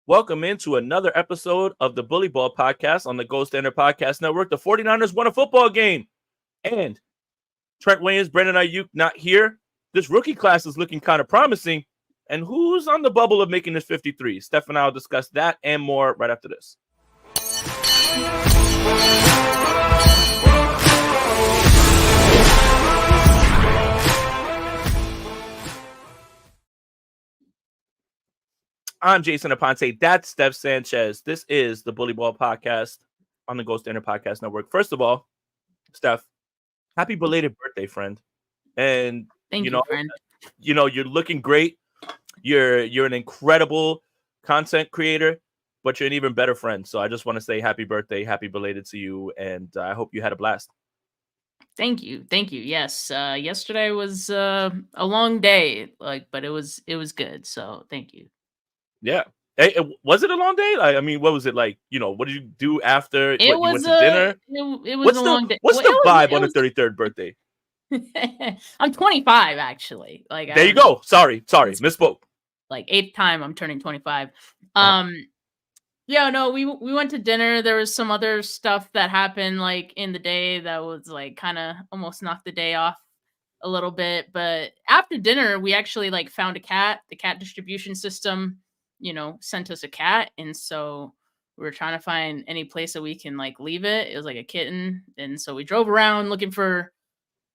Welcome into another episode of the Bully Ball Podcast on the Gold Standard Podcast Network. The 49ers won a football game. And Trent Williams, Brandon Ayuk not here. This rookie class is looking kind of promising. And who's on the bubble of making this 53? Steph and I will discuss that and more right after this. I'm Jason Aponte. That's Steph Sanchez. This is the Bully Ball Podcast on the Gold Standard Podcast Network. First of all, Steph, happy belated birthday, friend. And Thank you, friend. You're looking great. You're an incredible content creator, but you're an even better friend. So I just want to say happy birthday, happy belated to you, and I hope you had a blast. Thank you. Yes. Yesterday was a long day, but it was good. So thank you. Yeah. Hey, was it a long day? I mean, what was it like? What did you do after? You went to dinner? It was a long day. What's the vibe on the 33rd birthday? I'm 25, actually. There you go. Sorry, misspoke. 8th time I'm turning 25. We went to dinner. There was some other stuff that happened in the day that was kind of almost knocked the day off a little bit. But after dinner, we actually found a cat. The cat distribution system, sent us a cat, and so we were trying to find any place that we can leave it. It was a kitten, and so we drove around looking for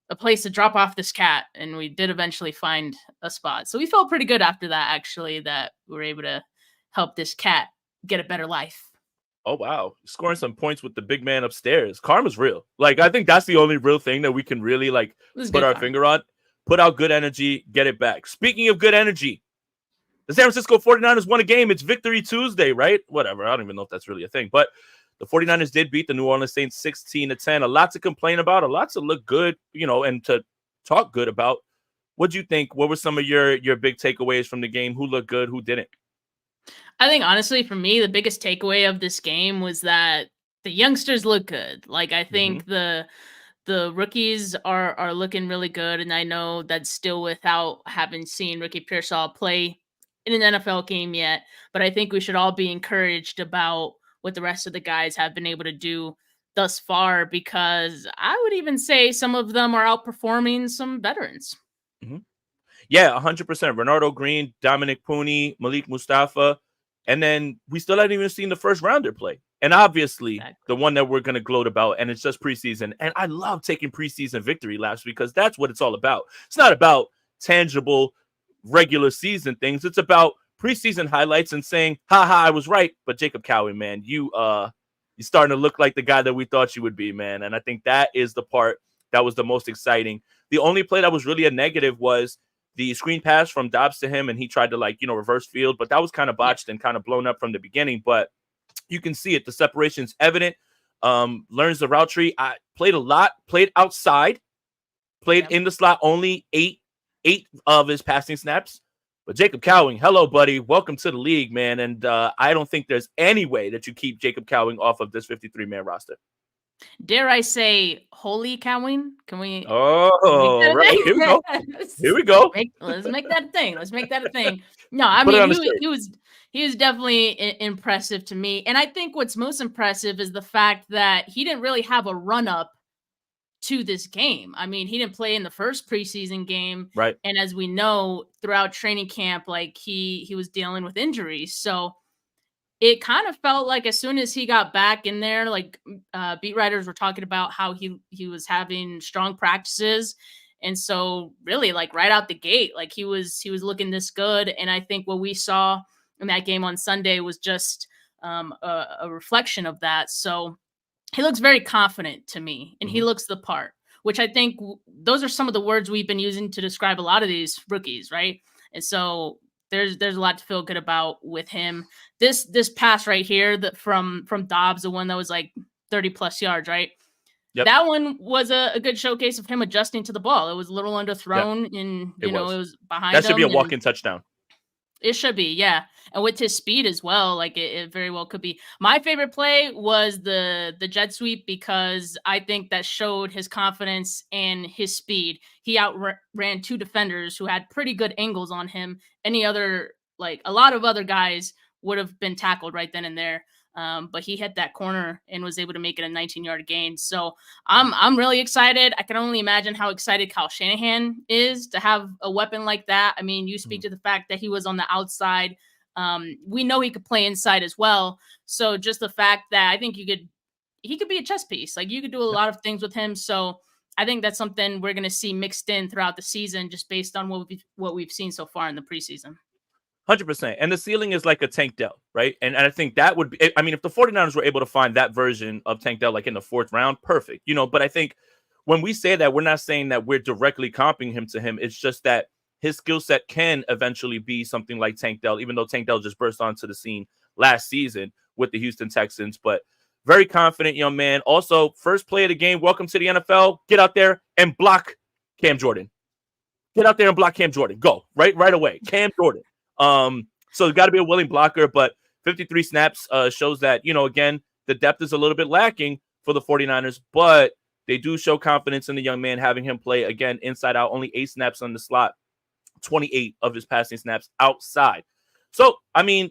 a place to drop off this cat, and we did eventually find a spot. So we felt pretty good after that, actually, that we were able to help this cat get a better life. Oh, wow. Scoring some points with the big man upstairs. Karma's real. I think that's the only real thing that we can really put our finger on. Put out good energy, get it back. Speaking of good energy, the San Francisco 49ers won a game. It's Victory Tuesday, right? Whatever. I don't even know if that's really a thing. But the 49ers did beat the New Orleans Saints 16-10. A lot to complain about, a lot to look good, and to talk good about. What do you think? What were some of your big takeaways from the game? Who looked good? Who didn't? I think, honestly, for me, the biggest takeaway of this game was that the youngsters look good. I think the rookies are looking really good, and I know that's still without having seen Ricky Pearsall play in an NFL game yet, but I think we should all be encouraged about what the rest of the guys have been able to do thus far, because I would even say some of them are outperforming some veterans. Mm-hmm. Yeah, 100%. Renardo Green, Dominic Pooney, Malik Mustafa, and then we still haven't even seen the first rounder play. And obviously, the one that we're going to gloat about, and it's just preseason. And I love taking preseason victory laps because that's what it's all about. It's not about tangible regular season things. It's about preseason highlights and saying, I was right. But Jacob Cowing, man, you're starting to look like the guy that we thought you would be, man. And I think that is the part that was the most exciting. The only play that was really a negative was the screen pass from Dobbs to him, and he tried to reverse field, but that was kind of botched and kind of blown up from the beginning. But you can see it. The separation's evident. Learns the route tree. I played a lot, played outside, played in the slot, only eight of his passing snaps. But Jacob Cowing, hello, buddy. Welcome to the league, man. And I don't think there's any way that you keep Jacob Cowing off of this 53-man roster. Dare I say, holy Cowing? Can we? Oh, right. Here we go. Here we go. Let's make that a thing. No, I mean, he was definitely impressive to me. And I think what's most impressive is the fact that he didn't really have a run-up to this game. I mean, he didn't play in the first preseason game. Right. And as we know, throughout training camp, he was dealing with injuries. So it kind of felt like as soon as he got back in there, beat writers were talking about how he was having strong practices. And so really right out the gate, he was looking this good. And I think what we saw in that game on Sunday was just a reflection of that. So he looks very confident to me, and he looks the part, which I think those are some of the words we've been using to describe a lot of these rookies, right? And so there's a lot to feel good about with him. This pass right here that from Dobbs, the one that was 30 plus yards, right? Yep. That one was a good showcase of him adjusting to the ball. It was a little underthrown, and it was behind him. That should be a walk-in touchdown. It should be, yeah. And with his speed as well, it very well could be. My favorite play was the jet sweep, because I think that showed his confidence and his speed. He outran two defenders who had pretty good angles on him. A lot of other guys would have been tackled right then and there. But he hit that corner and was able to make it a 19-yard gain. So I'm really excited. I can only imagine how excited Kyle Shanahan is to have a weapon like that. I mean, you speak to the fact that he was on the outside. We know he could play inside as well. So just the fact that I think he could be a chess piece. Like, you could do a lot of things with him. So I think that's something we're going to see mixed in throughout the season, just based on what we've seen so far in the preseason. 100%. And the ceiling is like a Tank Dell, right? And I think that would be, I mean, if the 49ers were able to find that version of Tank Dell, like in the 4th round, perfect, but I think when we say that, we're not saying that we're directly comping him to him. It's just that his skill set can eventually be something like Tank Dell, even though Tank Dell just burst onto the scene last season with the Houston Texans. But very confident young man. Also, first play of the game, welcome to the NFL. Get out there and block Cam Jordan. Get out there and block Cam Jordan. Go, right away. Cam Jordan. So got to be a willing blocker, but 53 snaps shows that, again, the depth is a little bit lacking for the 49ers, but they do show confidence in the young man, having him play, again, inside out, only 8 snaps on the slot, 28 of his passing snaps outside. So, I mean,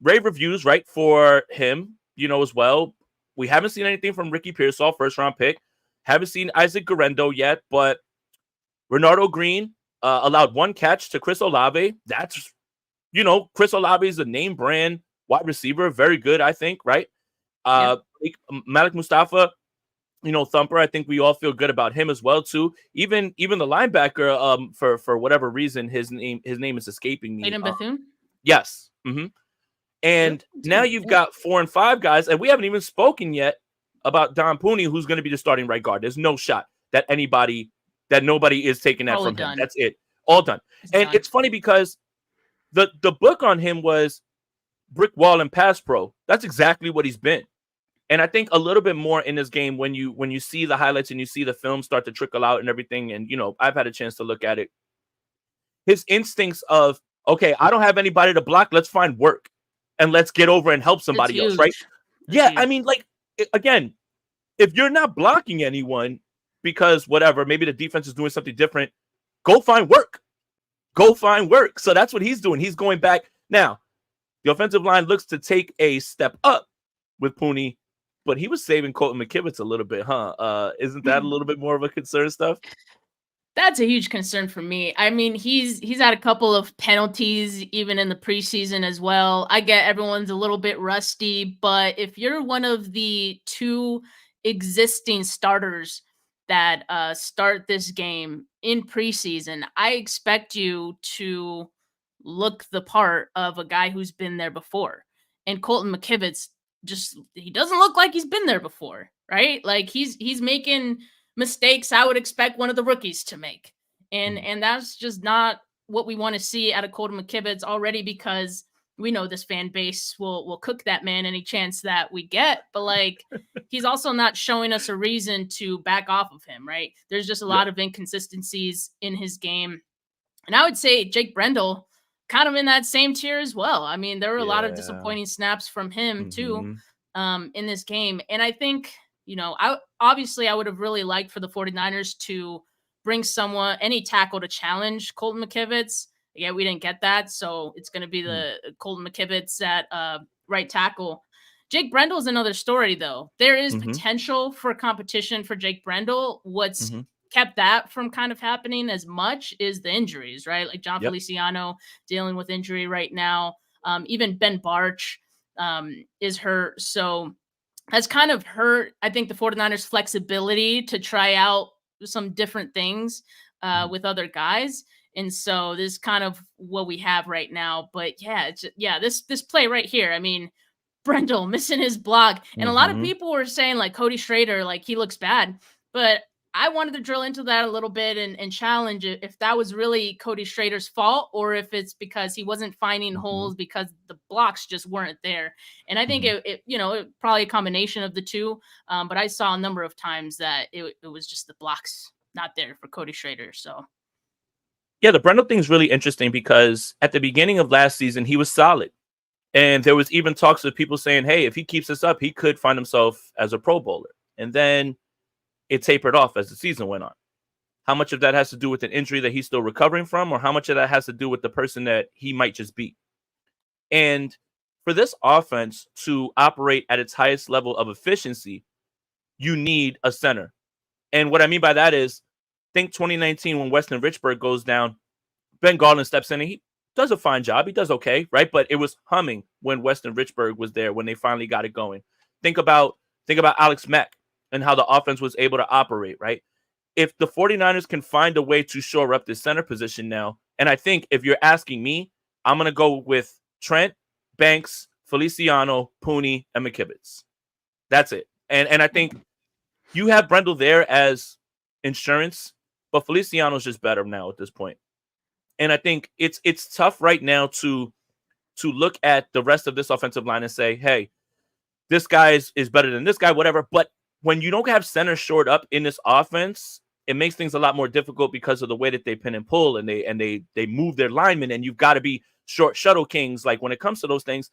rave reviews, right, for him, as well. We haven't seen anything from Ricky Pearsall, first-round pick. Haven't seen Isaac Guerendo yet, but Renardo Green allowed 1 catch to Chris Olave. That's Chris Olave is a name brand wide receiver. Very good, I think, right? Malik Mustafa, thumper. I think we all feel good about him as well, too. Even the linebacker, for whatever reason, his name is escaping me. Aiden Bethune? Yes. Mm-hmm. And now you've got 4 and 5 guys, and we haven't even spoken yet about Don Pooney, who's going to be the starting right guard. There's no shot that nobody is taking that from him. That's it. All done. It's funny because the book on him was brick wall and pass pro. That's exactly what he's been. And I think a little bit more in this game when you see the highlights and you see the film start to trickle out and everything. And, I've had a chance to look at it. His instincts of, okay, I don't have anybody to block. Let's find work and let's get over and help somebody else. Right. Yeah. Huge. I mean, like, again, if you're not blocking anyone because whatever, maybe the defense is doing something different, go find work. Go find work. So that's what he's doing. He's going back. Now, the offensive line looks to take a step up with Pooney, but he was saving Colton McKivitz a little bit, huh? Isn't that a little bit more of a concern stuff? That's a huge concern for me. I mean, he's had a couple of penalties even in the preseason as well. I get everyone's a little bit rusty, but if you're one of the 2 existing starters that start this game in preseason, I expect you to look the part of a guy who's been there before. And Colton McKivitz he doesn't look like he's been there before, right? Like he's making mistakes I would expect one of the rookies to make. And that's just not what we want to see out of Colton McKivitz already, because we know this fan base will cook that man any chance that we get, but like he's also not showing us a reason to back off of him, right? There's just a lot of inconsistencies in his game. And I would say Jake Brendel kind of in that same tier as well. I mean, there were a lot of disappointing snaps from him too in this game. And I think, I would have really liked for the 49ers to bring any tackle to challenge Colton McKivitz. Yeah, we didn't get that, so it's going to be the Colton McKivitz at right tackle. Jake Brendel is another story, though. There is potential for competition for Jake Brendel. What's kept that from kind of happening as much is the injuries, right? Like John Feliciano dealing with injury right now. Even Ben Barch is hurt. So has kind of hurt, I think, the 49ers' flexibility to try out some different things with other guys. And so this is kind of what we have right now. But this play right here, I mean, Brendel missing his block. And a lot of people were saying like Cody Schrader, like he looks bad. But I wanted to drill into that a little bit and challenge it if that was really Cody Schrader's fault or if it's because he wasn't finding holes because the blocks just weren't there. And I think it probably a combination of the two. But I saw a number of times that it was just the blocks not there for Cody Schrader. So. Yeah, the Brendel thing is really interesting because at the beginning of last season, he was solid. And there was even talks of people saying, hey, if he keeps this up, he could find himself as a Pro Bowler. And then it tapered off as the season went on. How much of that has to do with an injury that he's still recovering from, or how much of that has to do with the person that he might just be? And for this offense to operate at its highest level of efficiency, you need a center. And what I mean by that is, think 2019 when Weston Richburg goes down, Ben Garland steps in and he does a fine job. He does okay, right? But it was humming when Weston Richburg was there, when they finally got it going. Think about Alex Mack and how the offense was able to operate, right? If the 49ers can find a way to shore up this center position now, and I think if you're asking me, I'm going to go with Trent, Banks, Feliciano, Pooney, and McKivitz. That's it. And I think you have Brendel there as insurance, but Feliciano's just better now at this point. And I think it's tough right now to look at the rest of this offensive line and say, hey, this guy is better than this guy, whatever. But when you don't have center shored up in this offense, it makes things a lot more difficult because of the way that they pin and pull and they move their linemen, and you've got to be short shuttle kings. Like when it comes to those things,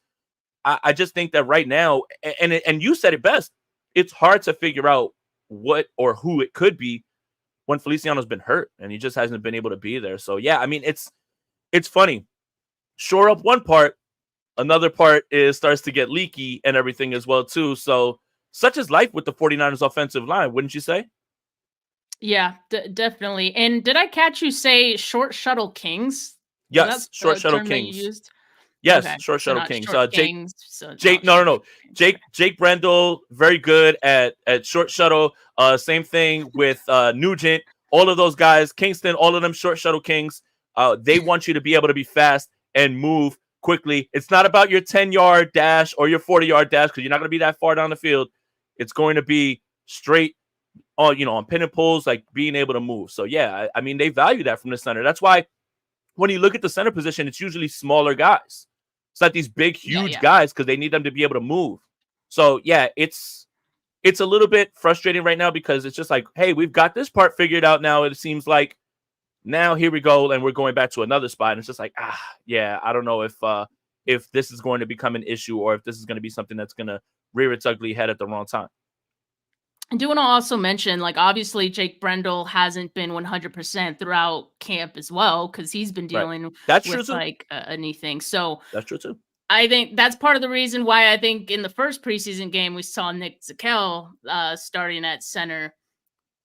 I just think that right now, and you said it best, it's hard to figure out what or who it could be when Feliciano's been hurt and he just hasn't been able to be there. So yeah, I mean, it's funny. Shore up one part, another part starts to get leaky and everything as well too. So such is life with the 49ers offensive line, wouldn't you say? Yeah, definitely. And did I catch you say short shuttle kings? Yes, short shuttle kings. Used? Yes, okay. short shuttle kings. Jake Brendel, very good at short shuttle. Same thing with Nugent. All of those guys, Kingston, all of them short shuttle kings. They want you to be able to be fast and move quickly. It's not about your 10-yard dash or your 40-yard dash because you're not going to be that far down the field. It's going to be straight on pin and pulls, like being able to move. So yeah, I mean, they value that from the center. That's why when you look at the center position, it's usually smaller guys. It's not these big, huge guys because they need them to be able to move. So yeah, it's a little bit frustrating right now because it's just like, hey, we've got this part figured out now. It seems like now here we go, and we're going back to another spot. And it's just like, yeah, I don't know if this is going to become an issue or if this is going to be something that's going to rear its ugly head at the wrong time. I do want to also mention, like, obviously Jake Brendel hasn't been 100% throughout camp as well because he's been dealing with like a knee thing. So that's true too. I think that's part of the reason why I think in the first preseason game we saw Nick Zakelj starting at center,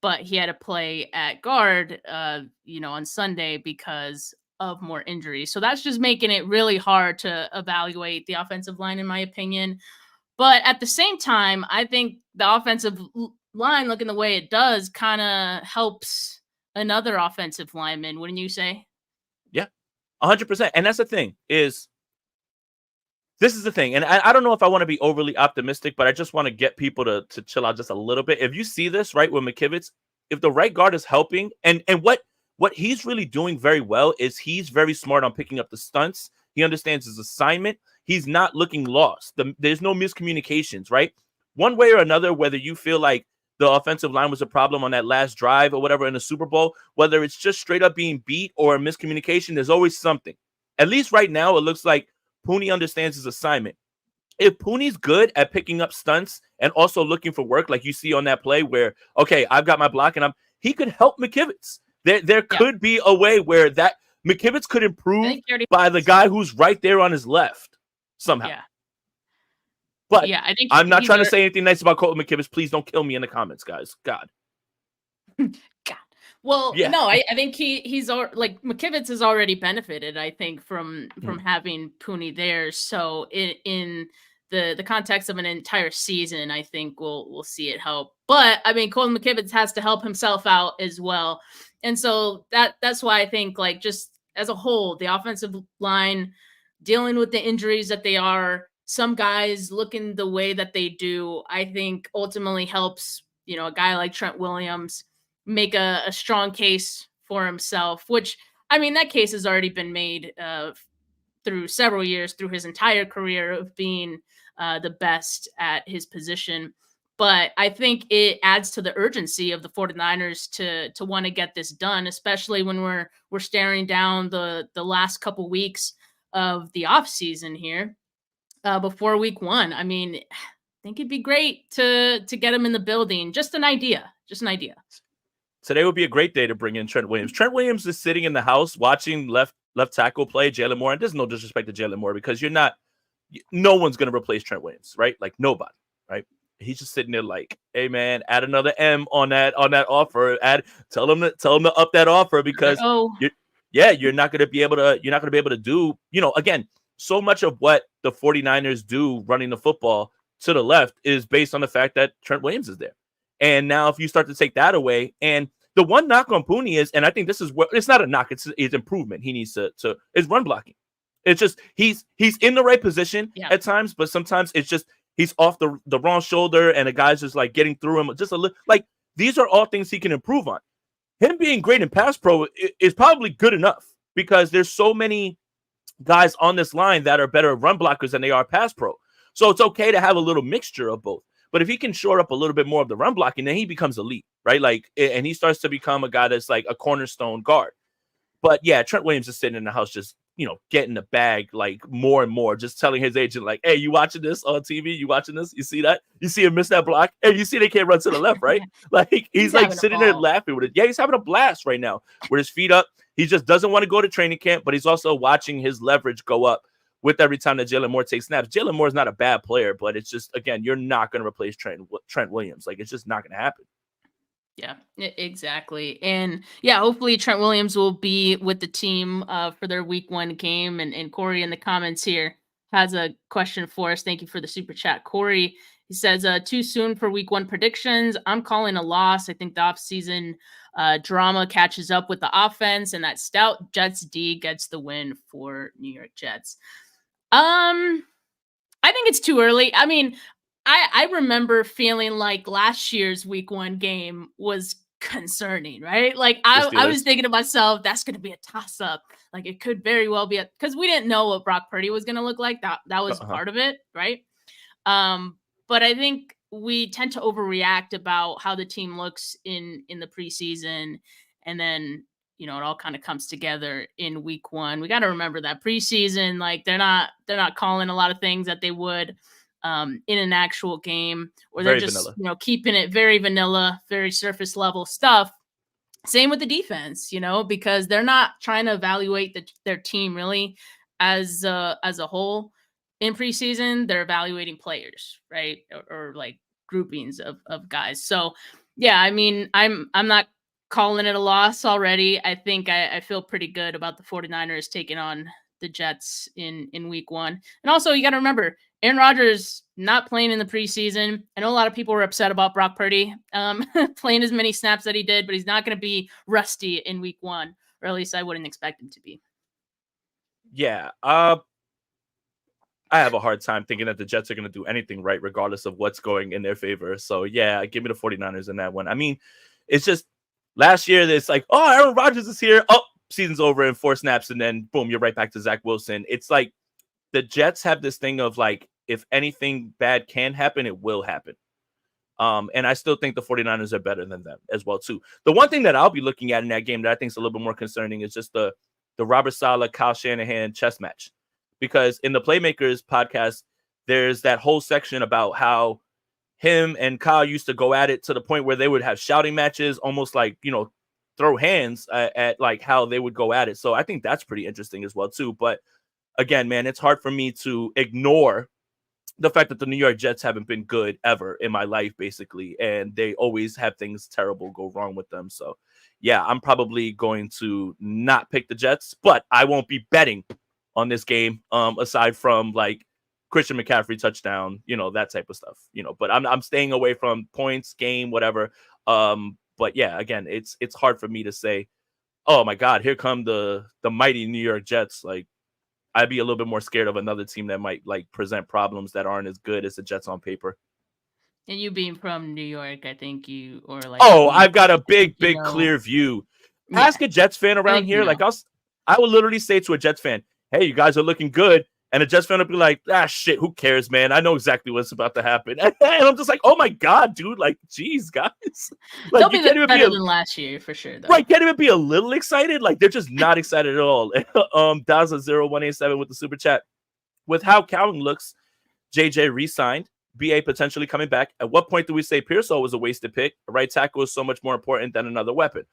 but he had to play at guard, on Sunday because of more injuries. So that's just making it really hard to evaluate the offensive line, in my opinion. But at the same time, I think the offensive line looking the way it does kind of helps another offensive lineman, wouldn't you say? Yeah, 100%. And that's the thing this is the thing. And I don't know if I want to be overly optimistic, but I just want to get people to chill out just a little bit. If you see this, right, with McKivitz, if the right guard is helping, and what he's really doing very well is he's very smart on picking up the stunts. He understands his assignment. He's not looking lost. There's no miscommunications, right? One way or another, whether you feel like the offensive line was a problem on that last drive or whatever in the Super Bowl, whether it's just straight up being beat or a miscommunication, there's always something. At least right now, it looks like Pooney understands his assignment. If Pooney's good at picking up stunts and also looking for work, like you see on that play where, okay, I've got my block and he could help McKivitz. There could be a way where that McKivitz could improve by the guy who's right there on his left somehow. Yeah. But I think I'm not trying to say anything nice about Colton McKivitz. Please don't kill me in the comments, guys. God. Well, no, I think he's like McKivitz has already benefited, I think, from having Pooney there. So in the context of an entire season, I think we'll see it help. But I mean, Colton McKivitz has to help himself out as well. And so that's why I think, like, just as a whole, the offensive line dealing with the injuries that they are, some guys looking the way that they do, I think ultimately helps, a guy like Trent Williams make a strong case for himself, which, I mean, that case has already been made through several years, through his entire career of being the best at his position. But I think it adds to the urgency of the 49ers to want to get this done, especially when we're staring down the last couple weeks of the offseason here before week 1. I mean, I think it'd be great to get him in the building. Just an idea. Today would be a great day to bring in Trent Williams. Trent Williams is sitting in the house watching left tackle play Jalen Moore. And there's no disrespect to Jalen Moore because you're not no one's going to replace Trent Williams, right? Like nobody, right? He's just sitting there like, hey man, add another M on that offer. Tell them to up that offer because you're not going to be able to do, again, so much of what the 49ers do running the football to the left is based on the fact that Trent Williams is there. And now if you start to take that away, and the one knock on Pooney is, and I think this is what, it's not a knock, it's improvement. He needs to is run blocking. It's just he's in the right position at times, but sometimes it's just he's off the wrong shoulder, and the guy's just like getting through him. Just a little, like, these are all things he can improve on. Him being great in pass pro is probably good enough because there's so many guys on this line that are better run blockers than they are pass pro. So it's okay to have a little mixture of both. But if he can shore up a little bit more of the run blocking, then he becomes elite, right? Like, and he starts to become a guy that's like a cornerstone guard. But yeah, Trent Williams is sitting in the house just, getting the bag like more and more, just telling his agent like, hey, you watching this on TV? You watching this? You see that? You see him miss that block? Hey, you see they can't run to the left, right? Like he's like sitting there laughing with it. Yeah, he's having a blast right now with his feet up. He just doesn't want to go to training camp, but he's also watching his leverage go up with every time that Jalen Moore takes snaps. Jalen Moore is not a bad player, but it's just, again, you're not going to replace Trent Williams. Like, it's just not going to happen. Yeah, exactly. And yeah, hopefully Trent Williams will be with the team for their week 1 game. And Corey in the comments here has a question for us. Thank you for the super chat, Corey. He says, too soon for week 1 predictions. I'm calling a loss. I think the offseason drama catches up with the offense, and that stout Jets D gets the win for New York Jets. I think it's too early. I mean, I remember feeling like last year's week 1 game was concerning, right? Like I was thinking to myself, that's going to be a toss up. Like it could very well be because we didn't know what Brock Purdy was going to look like. That was part of it, right? But I think we tend to overreact about how the team looks in the preseason, and then it all kind of comes together in week 1. We got to remember that preseason, like they're not calling a lot of things that they would in an actual game, or they're just keeping it very vanilla, very surface level stuff. Same with the defense, because they're not trying to evaluate their team really as a whole in preseason. They're evaluating players, right, or like groupings of guys. So yeah, I mean, I'm not calling it a loss already. I think I feel pretty good about the 49ers taking on the Jets in week 1. And also, you got to remember, Aaron Rodgers not playing in the preseason. I know a lot of people were upset about Brock Purdy playing as many snaps that he did, but he's not going to be rusty in week 1, or at least I wouldn't expect him to be. Yeah. I have a hard time thinking that the Jets are going to do anything right, regardless of what's going in their favor. So yeah, give me the 49ers in that one. I mean, it's just last year, it's like, oh, Aaron Rodgers is here. Oh, season's over in 4 snaps, and then boom, you're right back to Zach Wilson. It's like the Jets have this thing of like, if anything bad can happen, it will happen. And I still think the 49ers are better than them as well, too. The one thing that I'll be looking at in that game that I think is a little bit more concerning is just the Robert Saleh, Kyle Shanahan chess match. Because in the Playmakers podcast, there's that whole section about how him and Kyle used to go at it to the point where they would have shouting matches, almost like, throw hands at like how they would go at it. So I think that's pretty interesting as well, too. But again, man, it's hard for me to ignore the fact that the New York Jets haven't been good ever in my life, basically. And they always have things terrible go wrong with them. So yeah, I'm probably going to not pick the Jets, but I won't be betting on this game, aside from like Christian McCaffrey touchdown, that type of stuff, but I'm staying away from points, game, whatever. But yeah, again, it's hard for me to say, oh my God, here come the mighty New York Jets. Like, I'd be a little bit more scared of another team that might like present problems that aren't as good as the Jets on paper. And you being from New York, I think you, or like, I've got a big clear view. Ask a Jets fan around here. Like I would literally say to a Jets fan, hey, you guys are looking good. And a Jets fan would be like, shit, who cares, man? I know exactly what's about to happen. And I'm just like, oh my God, dude. Like, geez, guys. Like, they'll be better than last year for sure, though. Right, can't even be a little excited. Like, they're just not excited at all. Daza0187 with the super chat. With how Cowing looks, JJ re-signed, BA potentially coming back. At what point do we say Pearsall was a wasted pick? A right tackle is so much more important than another weapon.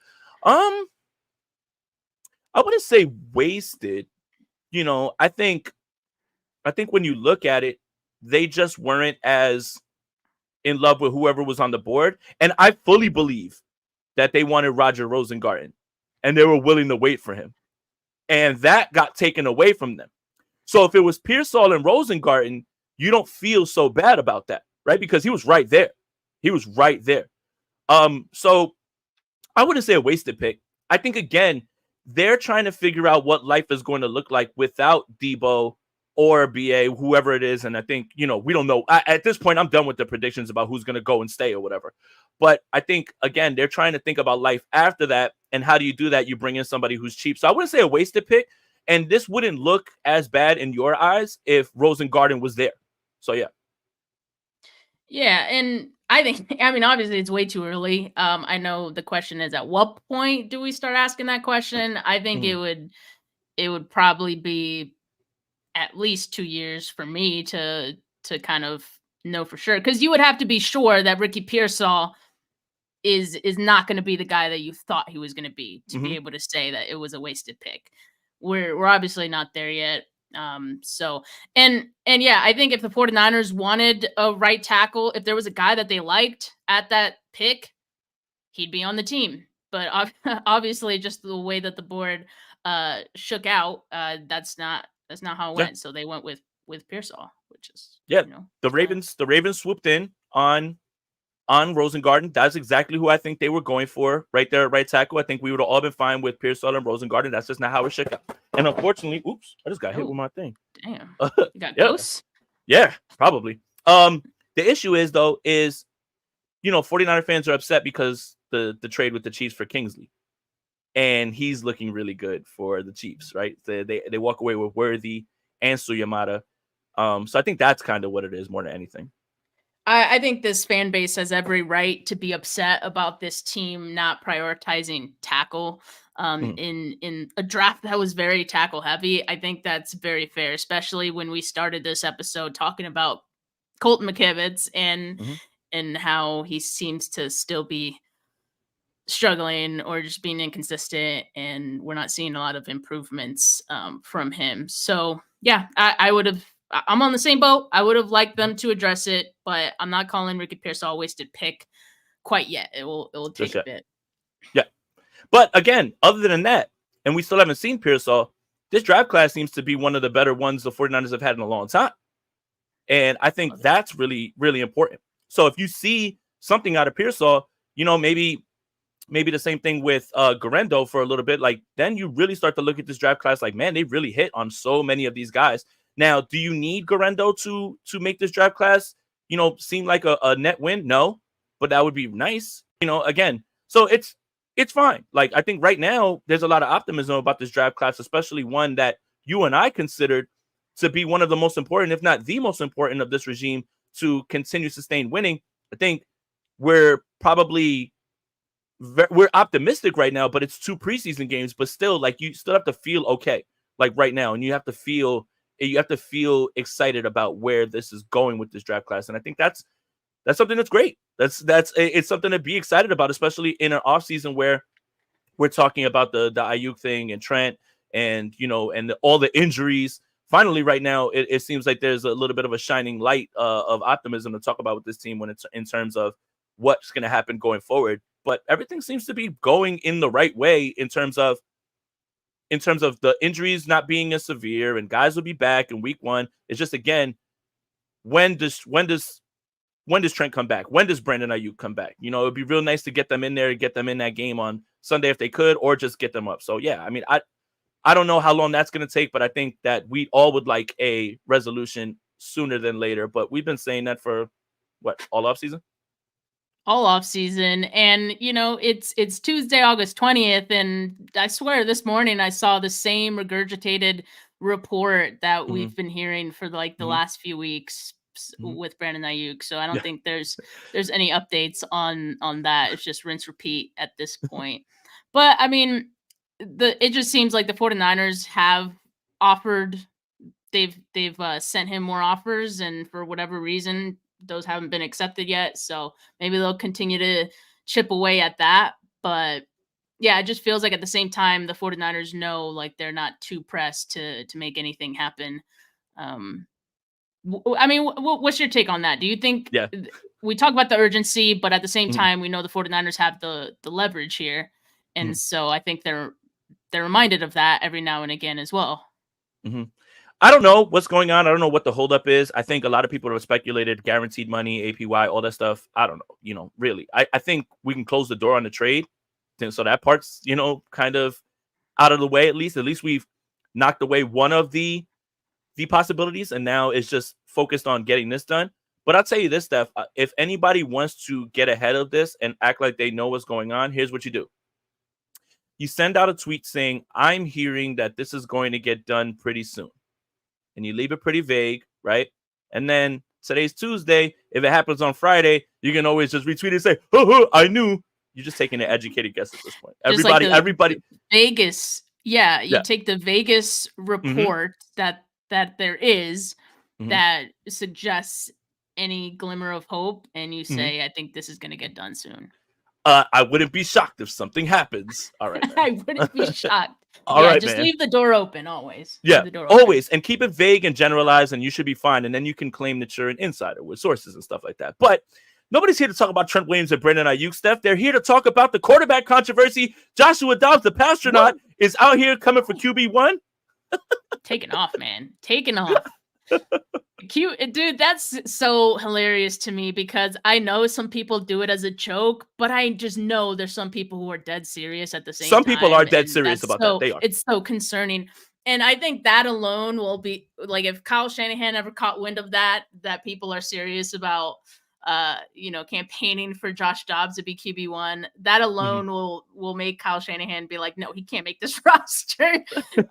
I wouldn't say wasted. I think I think when you look at it, they just weren't as in love with whoever was on the board. And I fully believe that they wanted Roger Rosengarten and they were willing to wait for him. And that got taken away from them. So if it was Pearsall and Rosengarten, you don't feel so bad about that, right? Because he was right there. He was right there. So I wouldn't say a wasted pick. I think, again, they're trying to figure out what life is going to look like without Debo or BA, whoever it is. And I think, we don't know. At this point, I'm done with the predictions about who's going to go and stay or whatever. But I think, again, they're trying to think about life after that. And how do you do that? You bring in somebody who's cheap. So I wouldn't say a wasted pick. And this wouldn't look as bad in your eyes if Rosengarten was there. So, yeah. Yeah, and I think, obviously it's way too early. I know the question is, at what point do we start asking that question? I think it would probably be at least 2 years for me to kind of know for sure, because you would have to be sure that Ricky Pearsall is not going to be the guy that you thought he was going to be be able to say that it was a wasted pick. We're obviously not there yet. So yeah, I think if the 49ers wanted a right tackle, if there was a guy that they liked at that pick, he'd be on the team. But obviously, just the way that the board shook out, that's not how it went. So they went with Pearsall, which is the Ravens swooped in on Rosengarten. That's exactly who I think they were going for right there at right tackle. I think we would have all been fine with Pearsall and Rosengarten. That's just not how it shook out. And unfortunately, I just got hit with my thing. Damn. You got ghosts? Yeah, probably. The issue is, though, 49er fans are upset because the trade with the Chiefs for Kingsley. And he's looking really good for the Chiefs, right? They walk away with Worthy and Suyamata. So I think that's kind of what it is more than anything. I think this fan base has every right to be upset about this team not prioritizing tackle in a draft that was very tackle heavy. I think that's very fair, especially when we started this episode talking about Colton McKivitz and how he seems to still be struggling or just being inconsistent, and we're not seeing a lot of improvements from him. So yeah, I'm on the same boat. I would have liked them to address it, but I'm not calling Ricky Pearsall a wasted pick quite yet. It will take a bit. Yeah. But again, other than that, and we still haven't seen Pearsall, this draft class seems to be one of the better ones the 49ers have had in a long time. And I think that's really, really important. So if you see something out of Pearsall, maybe the same thing with Garendo for a little bit, like then you really start to look at this draft class like, man, they really hit on so many of these guys. Now, do you need Garendo to make this draft class, seem like a net win? No, but that would be nice, again. So it's fine. Like, I think right now there's a lot of optimism about this draft class, especially one that you and I considered to be one of the most important, if not the most important of this regime to continue sustained winning. I think we're optimistic right now, but it's 2 preseason games, but still, like, you still have to feel okay, like right now. And you have to feel excited about where this is going with this draft class. And I think that's something that's great. It's something to be excited about, especially in an offseason where we're talking about the Ayuk thing and Trent and, and all the injuries. Finally, right now, it seems like there's a little bit of a shining light of optimism to talk about with this team when it's in terms of what's going to happen going forward. But everything seems to be going in the right way in terms of the injuries not being as severe, and guys will be back in week 1. It's just, again, when does Trent come back? When does Brandon Ayuk come back? It would be real nice to get them in there, get them in that game on Sunday if they could, or just get them up. So yeah, I don't know how long that's going to take, but I think that we all would like a resolution sooner than later. But we've been saying that for all offseason? All off season. And it's Tuesday, August 20th, and I swear this morning I saw the same regurgitated report that we've been hearing for the last few weeks with Brandon Ayuk. So I don't think there's any updates on that. It's just rinse repeat at this point. But it just seems like the 49ers have offered, they've sent him more offers, and for whatever reason those haven't been accepted yet. So maybe they'll continue to chip away at that. But yeah, it just feels like at the same time, the 49ers know, like, they're not too pressed to make anything happen I mean, what's your take on that? Do you think Yeah. we talk about the urgency, but at the same Mhm. time, we know the 49ers have the leverage here. And Mhm. so I think they're reminded of that every now and again as well. Mhm. I don't know what's going on. I don't know what the holdup is. I think a lot of people have speculated guaranteed money, APY, all that stuff. I don't know, really. I think we can close the door on the trade. So that part's, kind of out of the way at least. At least we've knocked away one of the possibilities, and now it's just focused on getting this done. But I'll tell you this, Steph, if anybody wants to get ahead of this and act like they know what's going on, here's what you do. You send out a tweet saying, I'm hearing that this is going to get done pretty soon. And you leave it pretty vague, right? And then today's Tuesday. If it happens on Friday, you can always just retweet and say, I knew. You're just taking an educated guess at this point. Just like Everybody. Vegas. Yeah, you Yeah. take the Vegas report that there is that suggests any glimmer of hope, and you say, I think this is going to get done soon. I wouldn't be shocked if something happens. All right, man. I wouldn't be shocked. All right, just man. leave the door open always. Yeah, Leave the door open. always. And keep it vague and generalized, and you should be fine. And then you can claim that you're an insider with sources and stuff like that. But nobody's here to talk about Trent Williams and Brandon Ayuk, Steph. They're here to talk about the quarterback controvery. Joshua Dobbs, the pastronaut, is out here coming for QB1. Taking off, man. Taking off. Cute, dude. That's so hilarious to me because I know some people do it as a joke, but I just know there's some people who are dead serious at the same time. Some people are dead serious about that. They are. It's so concerning. And I think that alone will be like if Kyle Shanahan ever caught wind of that people are serious about campaigning for Josh Dobbs to be QB1, that alone will make Kyle Shanahan be like, no, he can't make this roster.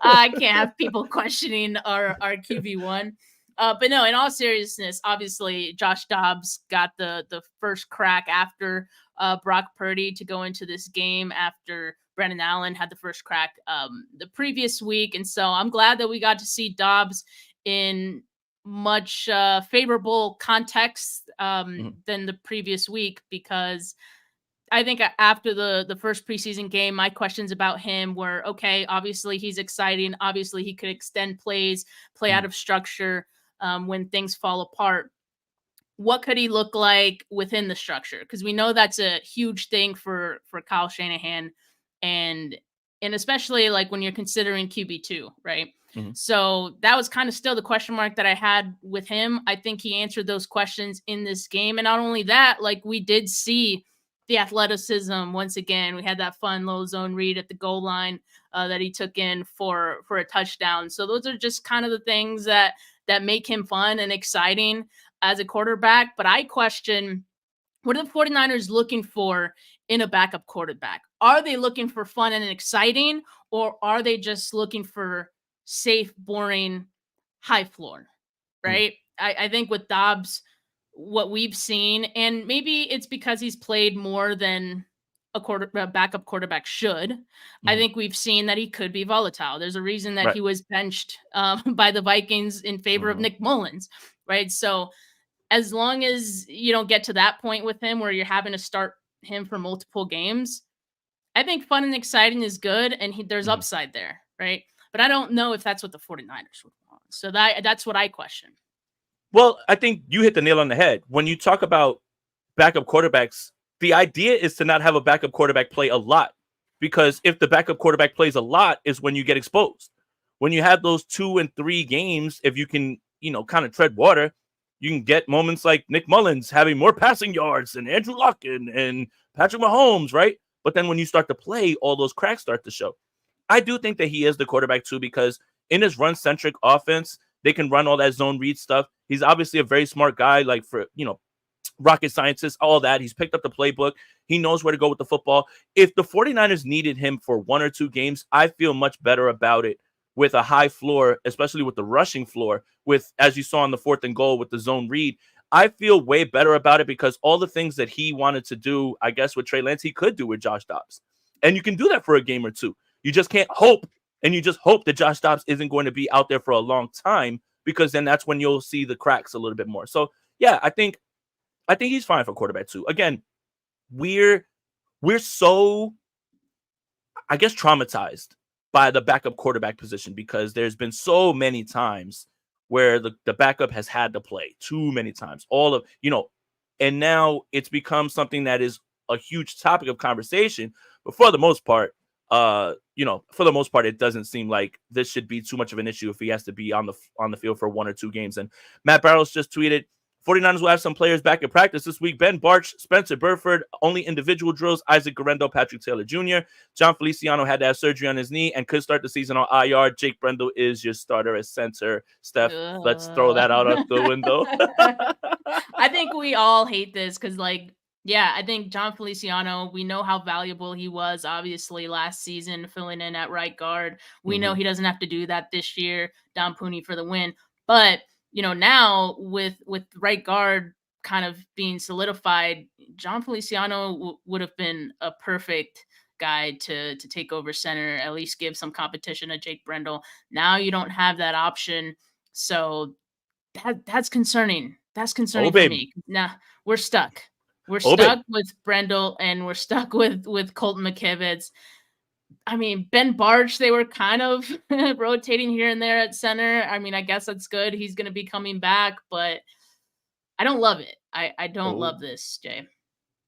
I can't have people questioning our QB1. But no, in all seriousness, obviously Josh Dobbs got the first crack after Brock Purdy to go into this game after Brandon Allen had the first crack the previous week. And so I'm glad that we got to see Dobbs in much favorable context than the previous week, because I think after the first preseason game, my questions about him were, okay, obviously he's exciting. Obviously he could extend plays, play out of structure when things fall apart. What could he look like within the structure? Because we know that's a huge thing for Kyle Shanahan, and especially like when you're considering QB2, right? So that was kind of still the question mark that I had with him. I think he answered those questions in this game. And not only that, like we did see the athleticism once again. We had that fun low zone read at the goal line that he took in for a touchdown. So those are just kind of the things that make him fun and exciting as a quarterback. But I question, what are the 49ers looking for in a backup quarterback? Are they looking for fun and exciting, or are they just looking for safe, boring, high floor, right? I think with Dobbs, what we've seen, and maybe it's because he's played more than a backup quarterback should. I think we've seen that he could be volatile. There's a reason that he was benched by the Vikings in favor of Nick Mullins, right? So as long as you don't get to that point with him where you're having to start him for multiple games, I think fun and exciting is good, and there's upside there, right? But I don't know if that's what the 49ers would want. So that's what I question. Well, I think you hit the nail on the head. When you talk about backup quarterbacks, the idea is to not have a backup quarterback play a lot, because if the backup quarterback plays a lot is when you get exposed. When you have those 2 and 3 games, if you can, kind of tread water, you can get moments like Nick Mullins having more passing yards than Andrew Luck and Patrick Mahomes, right? But then when you start to play, all those cracks start to show. I do think that he is the quarterback too, because in his run-centric offense, they can run all that zone read stuff. He's obviously a very smart guy, like for, rocket scientists, all that. He's picked up the playbook. He knows where to go with the football. If the 49ers needed him for 1 or 2 games, I feel much better about it with a high floor, especially with the rushing floor, with, as you saw on the 4th and goal with the zone read. I feel way better about it because all the things that he wanted to do, I guess, with Trey Lance, he could do with Josh Dobbs. And you can do that for a game or 2. You just can't hope, and you just hope that Josh Dobbs isn't going to be out there for a long time, because then that's when you'll see the cracks a little bit more. So, yeah, I think he's fine for quarterback too. Again, we're so, I guess, traumatized by the backup quarterback position because there's been so many times where the backup has had to play too many times. And now it's become something that is a huge topic of conversation. But for the most part, it doesn't seem like this should be too much of an issue if he has to be on the field for 1 or 2 games. And Matt Barrows just tweeted, 49ers will have some players back in practice this week. Ben Barch, Spencer Burford, only individual drills. Isaac Guerrero, Patrick Taylor Jr. John Feliciano had to have surgery on his knee and could start the season on IR. Jake Brendel is your starter as center. Steph, let's throw that out the window. I think we all hate this because, I think John Feliciano, we know how valuable he was, obviously, last season, filling in at right guard. We know he doesn't have to do that this year. Don Pooney for the win. But now with right guard kind of being solidified, John Feliciano would have been a perfect guy to take over center, at least give some competition to Jake Brendel. Now you don't have that option. So that's concerning. That's concerning for me. Now we're stuck. We're stuck with Brendel and we're stuck with Colton McKivitz. I mean, Ben Barch, they were kind of rotating here and there at center. I mean, I guess that's good. He's going to be coming back, but I don't love it. I don't love this, Jay.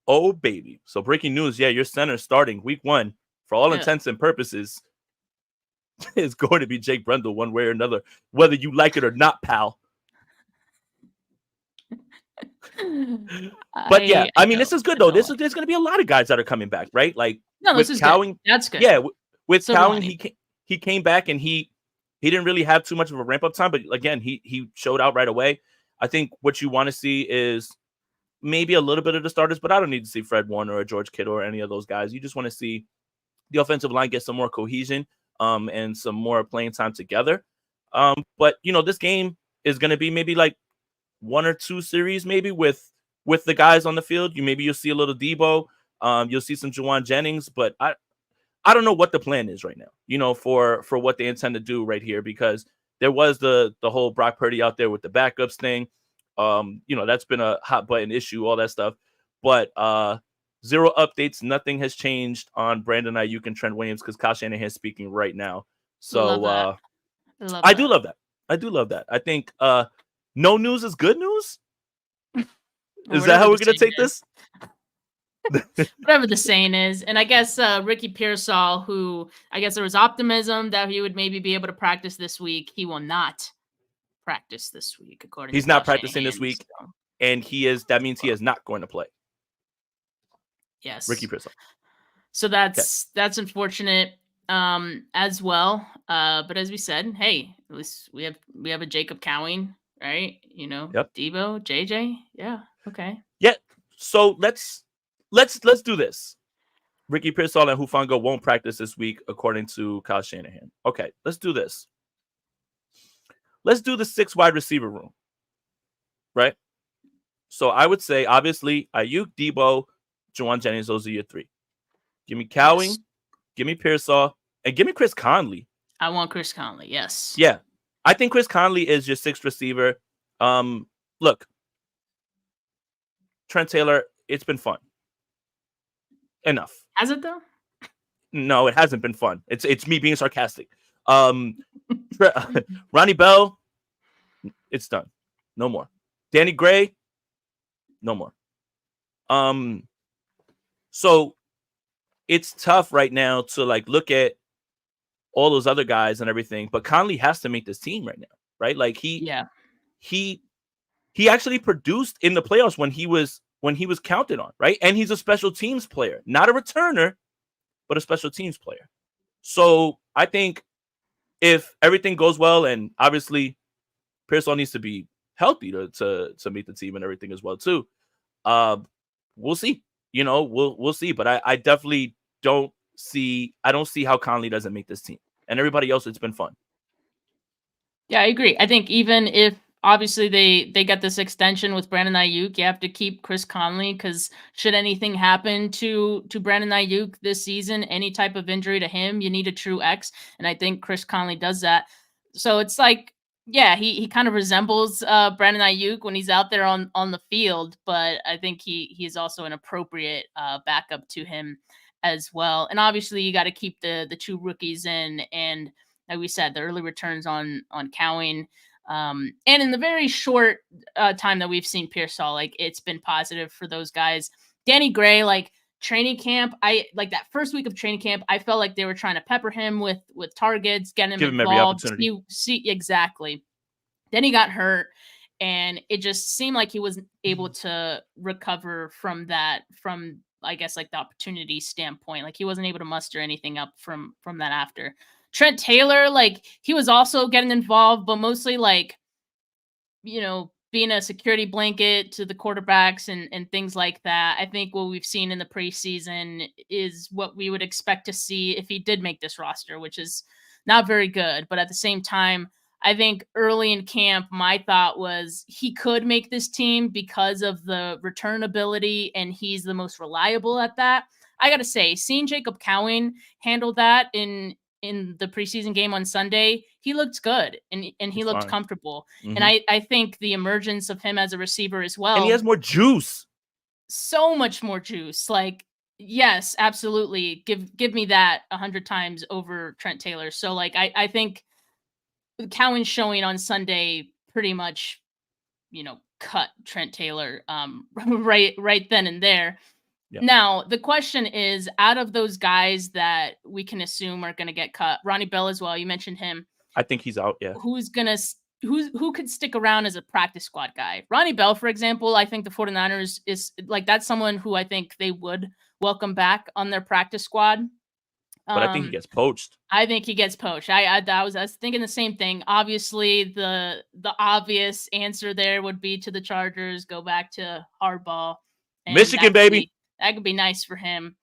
Oh, baby. So breaking news. Yeah, your center starting week 1 for all intents and purposes is going to be Jake Brendel one way or another, whether you like it or not, pal. But yeah, I mean, this is good though. There's going to be a lot of guys that are coming back, right? Like with Cowing, good. That's good. Yeah, with Cowing, he came back and he didn't really have too much of a ramp up time, but again, he showed out right away. I think what you want to see is maybe a little bit of the starters, but I don't need to see Fred Warner or George Kittle or any of those guys. You just want to see the offensive line get some more cohesion and some more playing time together. But this game is going to be maybe like 1 or 2 series, maybe with the guys on the field. You'll see a little Debo. You'll see some Juwan Jennings, but I don't know what the plan is right now, for what they intend to do right here, because there was the whole Brock Purdy out there with the backups thing. That's been a hot button issue, all that stuff. But 0 updates. Nothing has changed on Brandon Ayuk and Trent Williams because Kyle Shanahan is speaking right now. So I do love that. I do love that. I think no news is good news. Is that how we're going to take this? Whatever the saying is. And I guess Ricky Pearsall, who I guess there was optimism that he would maybe be able to practice this week. He will not practice this week, according to He's not practicing this week. So. And that means he is not going to play. Yes. Ricky Pearsall. So that's unfortunate as well. But as we said, hey, at least we have a Jacob Cowing, right? Yep. Debo, JJ. Yeah. Okay. Yeah. So let's do this. Ricky Pearsall and Hufanga won't practice this week, according to Kyle Shanahan. Okay, let's do this. Let's do the 6 wide receiver room, right? So I would say, obviously, Ayuk, Debo, Juwan Jennings, those are your 3. Give me Cowing, give me Pearsall, and give me Chris Conley. I want Chris Conley, yes. Yeah. I think Chris Conley is your 6th receiver. Look, Trent Taylor, it's been fun. Enough. Has it though? No, it hasn't been fun. It's me being sarcastic. Ronnie Bell, it's done. No more. Danny Gray, no more. So it's tough right now to look at all those other guys and everything, but Conley has to make this team right now, right? Like he actually produced in the playoffs when he was counted on, right? And he's a special teams player, not a returner, but a special teams player. So I think if everything goes well, and obviously Pearsall needs to be healthy to meet the team and everything as well too. We'll see. We'll see. But I definitely don't see how Conley doesn't make this team. And everybody else, it's been fun. Yeah, I agree. I think even if obviously they get this extension with Brandon Ayuk, you have to keep Chris Conley, because should anything happen to Brandon Ayuk this season, any type of injury to him, you need a true X. And I think Chris Conley does that. So it's like, yeah, he kind of resembles Brandon Ayuk when he's out there on the field, but I think he's also an appropriate backup to him as well. And obviously you got to keep the 2 rookies in, and like we said, the early returns on Cowing. And in the very short time that we've seen Pearsall, like it's been positive for those guys. Danny Gray, like training camp, I like that first week of training camp, I felt like they were trying to pepper him with targets, get him Give him every involved. opportunity. See exactly. Then he got hurt, and it just seemed like he wasn't able to recover from that, from I guess like the opportunity standpoint. Like he wasn't able to muster anything up from that after. Trent Taylor, like he was also getting involved, but mostly like, being a security blanket to the quarterbacks and things like that. I think what we've seen in the preseason is what we would expect to see if he did make this roster, which is not very good. But at the same time, I think early in camp, my thought was he could make this team because of the return ability, and he's the most reliable at that. I got to say, seeing Jacob Cowan handle that in the preseason game on Sunday, he looked good and he looked fine. comfortable. And I think the emergence of him as a receiver as well. And he has more juice. So much more juice. Like, yes, absolutely. Give me that 100 times over Trent Taylor. So like, I think Cowan's showing on Sunday pretty much, cut Trent Taylor right then and there. Yeah. Now, the question is, out of those guys that we can assume are going to get cut, Ronnie Bell as well, you mentioned him. I think he's out, yeah. Who could stick around as a practice squad guy? Ronnie Bell, for example, I think the 49ers is like, that's someone who I think they would welcome back on their practice squad. But I think he gets poached. I think he gets poached. I was thinking the same thing. Obviously, the obvious answer there would be to the Chargers, go back to Harbaugh. Michigan, baby. That could be nice for him.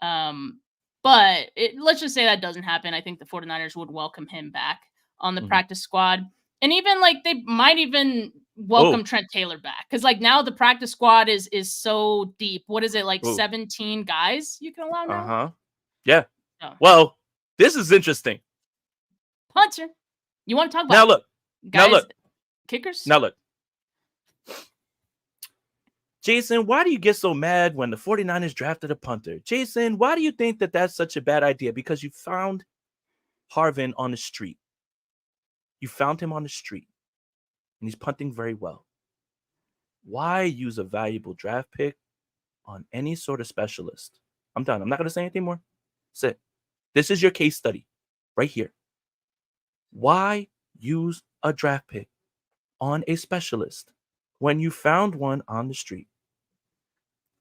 But let's just say that doesn't happen. I think the 49ers would welcome him back on the practice squad. And even like they might even welcome Trent Taylor back. Because like now the practice squad is so deep. What is it, like 17 guys you can allow now? Uh-huh. Yeah. Oh. Well, this is interesting. Punter. You want to talk about now look. Guys, now look. Kickers? Now look. Jason, why do you get so mad when the 49ers drafted a punter? Jason, why do you think that that's such a bad idea? Because you found Harvin on the street. You found him on the street. And he's punting very well. Why use a valuable draft pick on any sort of specialist? I'm done. I'm not going to say anything more. That's it. This is your case study right here. Why use a draft pick on a specialist when you found one on the street?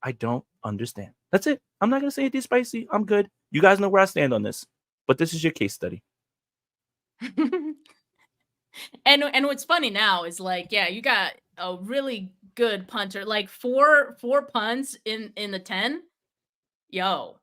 I don't understand. That's it. I'm not going to say anything spicy. I'm good. You guys know where I stand on this. But this is your case study. And what's funny now is like, yeah, you got a really good punter. Like four punts in the 10. Yo,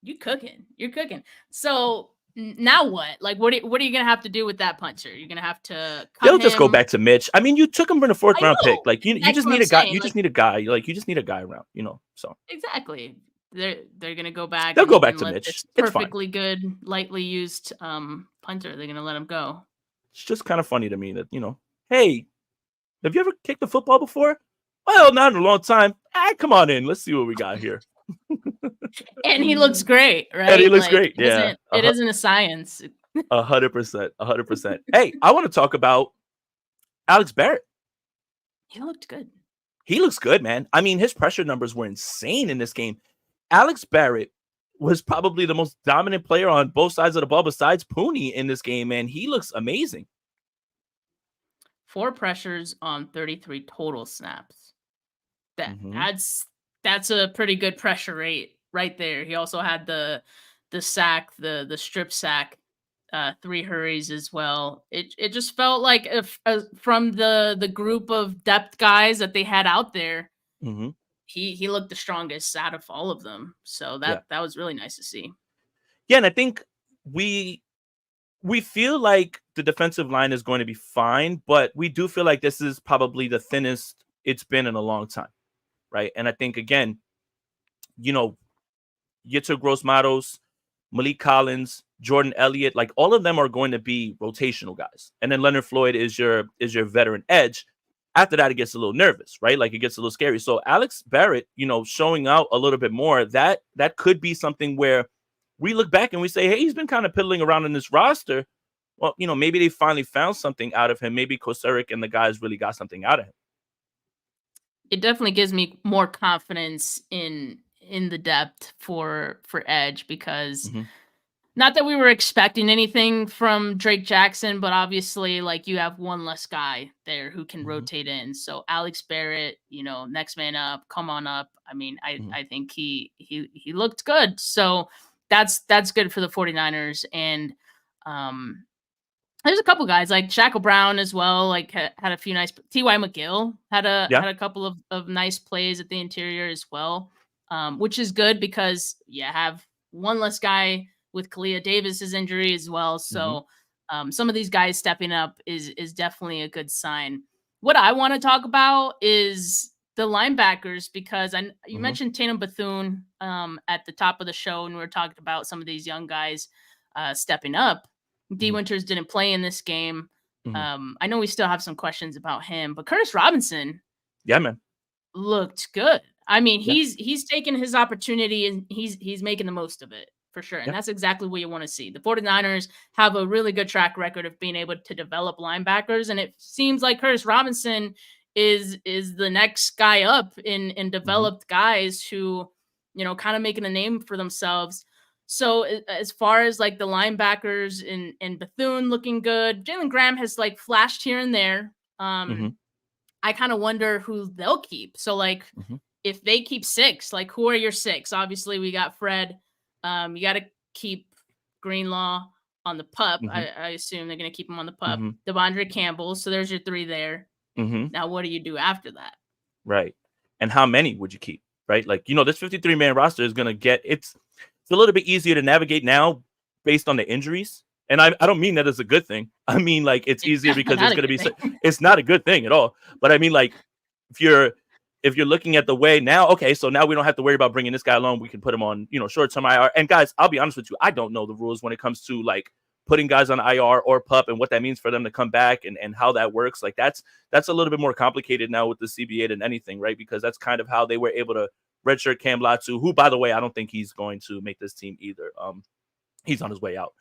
you're cooking. So now what? Like, what are you going to have to do with that punter? You're going to have to cut They'll him. just go back to Mitch. I mean, you took him from the 4th round pick. Like, you just need a guy. You just need a guy. Like, you just need a guy around, so. Exactly. They're going to go back. They'll go back to Mitch. It's perfectly good, lightly used punter. They're going to let him go. It's just kind of funny to me that, hey, have you ever kicked a football before? Well, not in a long time. Come on in. Let's see what we got here. And he looks great, right? And he looks great. Yeah. It isn't a science. 100%. Hey, I want to talk about Alex Barrett. He looked good. He looks good, man. I mean, his pressure numbers were insane in this game. Alex Barrett was probably the most dominant player on both sides of the ball besides Pooney in this game, and he looks amazing. 4 pressures on 33 total snaps. That's a pretty good pressure rate right there. He also had the sack, the strip sack, 3 hurries as well. It just felt like from the group of depth guys that they had out there, he looked the strongest out of all of them. So that was really nice to see. Yeah, and I think we feel like the defensive line is going to be fine, but we do feel like this is probably the thinnest it's been in a long time, right? And I think, again, Yetur Gross-Matos, Malik Collins, Jordan Elliott, like all of them are going to be rotational guys. And then Leonard Floyd is your veteran edge. After that, it gets a little nervous, right? Like it gets a little scary. So Alex Barrett, showing out a little bit more, that could be something where we look back and we say, hey, he's been kind of piddling around in this roster, well, maybe they finally found something out of him. Maybe Kosaric and the guys really got something out of him. It definitely gives me more confidence in the depth for edge, because Mm-hmm. not that we were expecting anything from Drake Jackson, but obviously, like, you have one less guy there who can Mm-hmm. rotate in. So Alex Barrett, next man up, come on up. I mean, I think he looked good. So that's good for the 49ers. And there's a couple guys like Shackle Brown as well, like had a few nice. T.Y. McGill had a couple of nice plays at the interior as well, which is good because you have one less guy with Kalia Davis's injury as well. So some of these guys stepping up is definitely a good sign. What I want to talk about is the linebackers, because you mentioned Tatum Bethune at the top of the show, and we were talking about some of these young guys stepping up. D. Winters didn't play in this game. I know we still have some questions about him, but Curtis Robinson, yeah, man, looked good. I mean, he's taken his opportunity and he's making the most of it for sure. And that's exactly what you want to see. The 49ers have a really good track record of being able to develop linebackers, and it seems like Curtis Robinson is the next guy up in developed guys who, kind of making a name for themselves. So as far as like the linebackers in Bethune looking good, Jalen Graham has like flashed here and there. I kind of wonder who they'll keep. So like if they keep 6, like who are your 6? Obviously we got Fred. You got to keep Greenlaw on the pup. I assume they're going to keep him on the pup. Devondre Campbell. So there's your 3 there. Now what do you do after that? Right. And how many would you keep? Right. Like, this 53-man roster is going to get it's a little bit easier to navigate now based on the injuries. And I don't mean that as a good thing. I mean, like, it's easier because there's going to be it's not a good thing at all. But I mean, like, if you're looking at the way now, okay, so now we don't have to worry about bringing this guy along. We can put him on, short-term IR. And guys, I'll be honest with you, I don't know the rules when it comes to like putting guys on IR or PUP and what that means for them to come back and how that works. Like that's a little bit more complicated now with the CBA than anything, right? Because that's kind of how they were able to redshirt Cam Latu, who, by the way, I don't think he's going to make this team either. He's on his way out.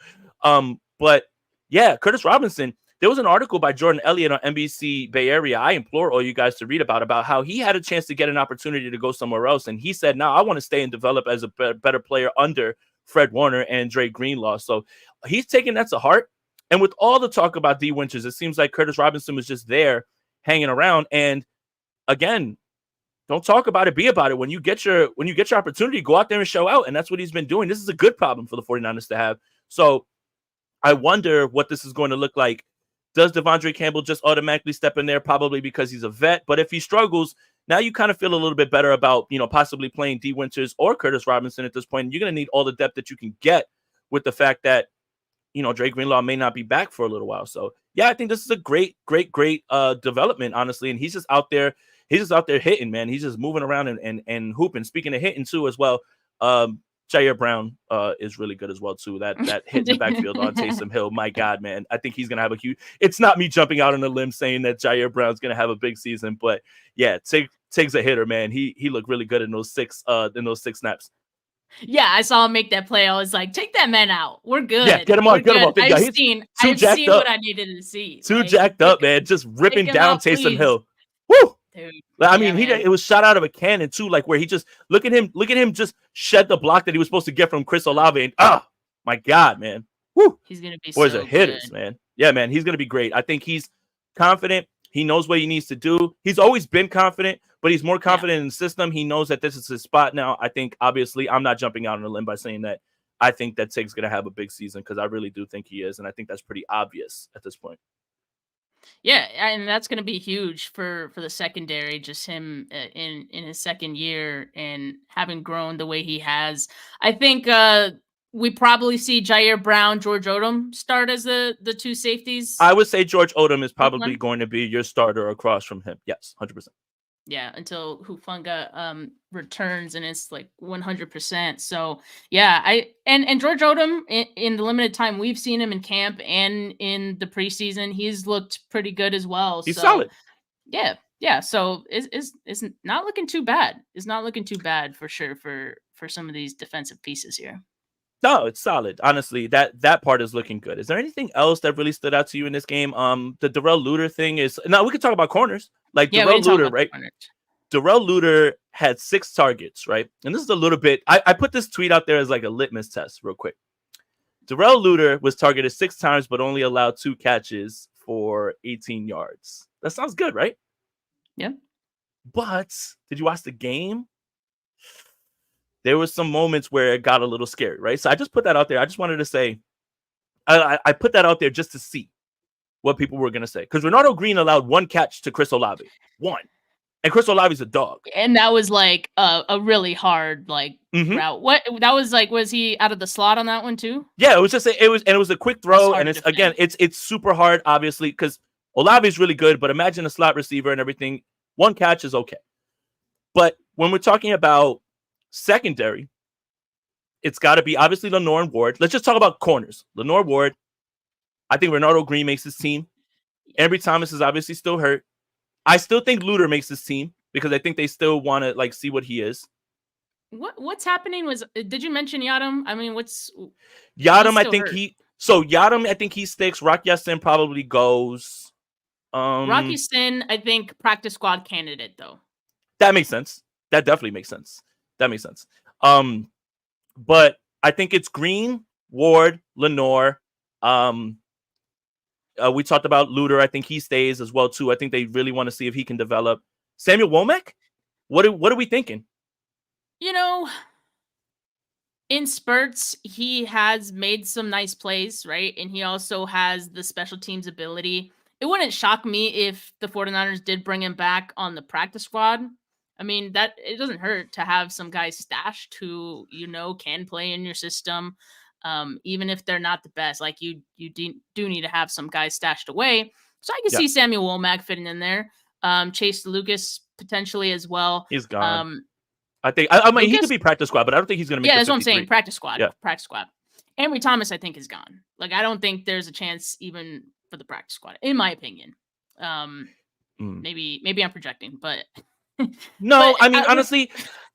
But yeah, Curtis Robinson, there was an article by Jordan Elliott on NBC Bay Area. I implore all you guys to read about how he had a chance to get an opportunity to go somewhere else. And he said, no, I want to stay and develop as a better player under Fred Warner and Dre Greenlaw. So he's taking that to heart. And with all the talk about D. Winters, it seems like Curtis Robinson was just there hanging around. And again, don't talk about it, be about it. When you get your opportunity, go out there and show out. And that's what he's been doing. This is a good problem for the 49ers to have. So I wonder what this is going to look like. Does Devondre Campbell just automatically step in there? Probably because he's a vet. But if he struggles, now you kind of feel a little bit better about, possibly playing D. Winters or Curtis Robinson at this point. You're going to need all the depth that you can get with the fact that, Dre Greenlaw may not be back for a little while. So, yeah, I think this is a great development, honestly. And he's just out there hitting, man. He's just moving around and hooping. Speaking of hitting, too, as well, Jair Brown is really good as well, too. That hit in the backfield on Taysom Hill, my God, man. I think he's going to have a huge – it's not me jumping out on a limb saying that Jair Brown's going to have a big season. But, yeah, Tig's a hitter, man. He looked really good in those 6 snaps. Yeah, I saw him make that play. I was like, take that man out. We're good. Yeah, get him on. I've seen what I needed to see. Too jacked up, man. Just ripping down Taysom Hill. Woo! Dude. I mean, it was shot out of a cannon too, like where he just look at him just shed the block that he was supposed to get from Chris Olave, and my God, man. Woo! He's gonna be boys are hitters, man. Yeah, man, he's gonna be great. I think he's confident. He knows what he needs to do. He's always been confident, but he's more confident in the system. He knows that this is his spot now. I think, obviously, I'm not jumping out on a limb by saying that I think that Tig's going to have a big season because I really do think he is, and I think that's pretty obvious at this point. Yeah, and that's going to be huge for the secondary, just him in his second year and having grown the way he has. I think we probably see Jair Brown, George Odom start as the 2 safeties. I would say George Odom is probably going to be your starter across from him. Yes, 100%. Yeah, until Hufanga returns and it's like 100%. So yeah, and George Odom in the limited time we've seen him in camp and in the preseason, he's looked pretty good as well. He's solid. Yeah. So it's not looking too bad. It's not looking too bad for sure for some of these defensive pieces here. No, it's solid. Honestly, that part is looking good. Is there anything else that really stood out to you in this game? The Darrell Luter thing is now we could talk about corners. Like Yeah, we Darrell didn't talk Luter, about the right? corners. Darrell Luter had 6 targets, right? And this is a little bit. I put this tweet out there as like a litmus test, real quick. Darrell Luter was targeted 6 times, but only allowed 2 catches for 18 yards. That sounds good, right? Yeah. But did you watch the game? There was some moments where it got a little scary, right? So I just put that out there. I just wanted to say, I put that out there just to see what people were going to say. Because Renardo Green allowed 1 catch to Chris Olave. 1. And Chris Olave's a dog. And that was like a really hard route. What that was like? Was he out of the slot on that one too? Yeah, it was just it was a quick throw, and it's again it's super hard, obviously, because Olave is really good. But imagine a slot receiver and everything. 1 catch is okay. But when we're talking about secondary, it's got to be obviously Lenore and Ward. Let's just talk about corners. Lenore, Ward. I think Renardo Green makes his team. Ambry Thomas is obviously still hurt. I still think Luter makes his team because I think they still want to see what he is. What's happening did you mention Yadam? I mean, what's Yadam? I think Yadam. I think he sticks. Rock Ya-Sin probably goes. Rock Ya-Sin, I think practice squad candidate though. That makes sense. That definitely makes sense. That makes sense. But I think it's Green, Ward, Lenore. We talked about Luter. I think he stays as well too. I think they really want to see if he can develop. Samuel Womack? What are we thinking? In spurts, he has made some nice plays, right? And he also has the special teams ability. It wouldn't shock me if the 49ers did bring him back on the practice squad. I mean, that it doesn't hurt to have some guys stashed who can play in your system. Even if they're not the best, like you do need to have some guys stashed away. So I can see Samuel Womack fitting in there. Chase Lucas potentially as well. He's gone. I think Lucas, he could be practice squad, but I don't think he's going to make. Yeah, that's what I'm saying. Practice squad. Yeah. Practice squad. Ambry Thomas, I think, is gone. I don't think there's a chance even for the practice squad, in my opinion. Maybe I'm projecting, but no. I mean, honestly.